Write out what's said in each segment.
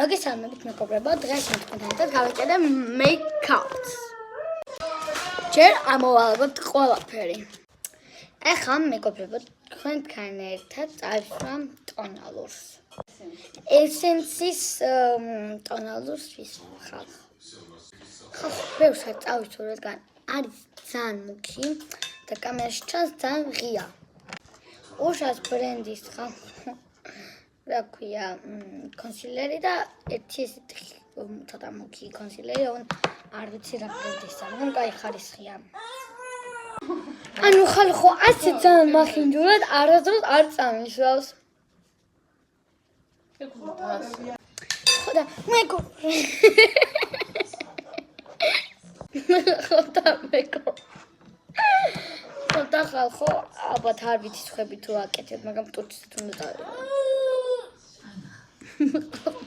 მოგესალმებით მეგობრებო, დღეს თქვენთან გავაჭედე make-up-ს. ჯერ ამოვალებთ ყველაფერი. ეხლა მეგობრებო, თქვენთან ერთად წავისვამ ტონალურს. ესენსის ტონალურს ვისვახავ. ბევრსაც წავისვარ, რადგან არის ძალიან მუქი და კამერაში ჩანს ძალიან ღია. უშავს ბრენდის რა ქვია კონსილერი და ერთი ესეთი ცოტა მუქი კონსილერი, არ ვიცი რა ბრენდისა, მაგრამ კაი ხარისხია. ანუ ხალხო ასე ძალიან მახინჯურად არასდროს არ წამისვავს. ხოდა ხოდა ხალხო ალბათ არ ვიცი სხვები თუ აკეთებ, მაგრამ ტუჩით უნდა დავიღო.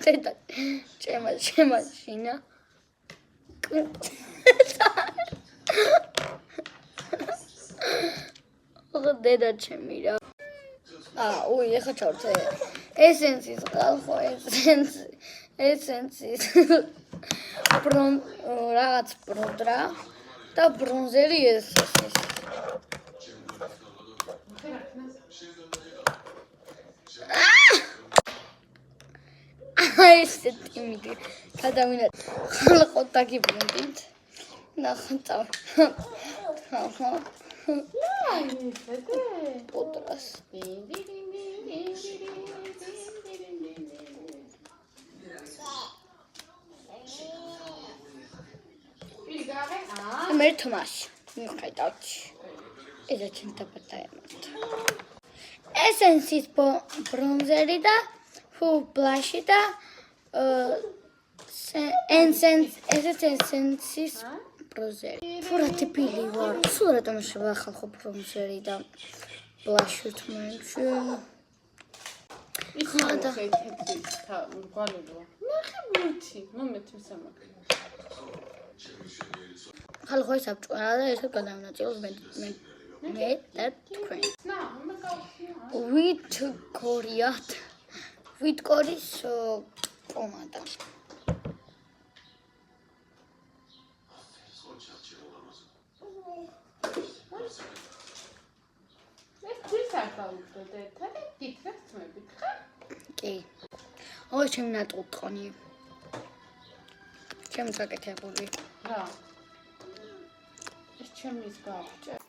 დედა ჩემაშინა დედა ჩემი რა უი ეხა ჩავწე ესენსის ხალხო ესენსის რაღაც ბროდრა და ბრონზერი ესენსის ესეთი მიდი გადავინათ ხალხო დაგიბრუნდით ნახოთ ხალხო პოდრას მე თომაში მიხედავთ ეზე ჩემ დაბადაემოთ ესენსის ბრონზერი და full blush და ესენსის ბრონზერი. ფურა ტიპილი ვარ. სულ რატომ შევახალხო ბრონზერი და blush-ი თმაში. ხოდა ეთეთი გვალოა. ნახე მუთი, მომეცი სამაკი. ხალხო ეს აბჭყარა და ესე გადავინაწილოთ მე და თქვენ. ვიტკორის პომადა. კი. ოი ჩემი ნატყუთხონი. ჩემს გაკეთებული. რა. ეს ჩემის გავჭე.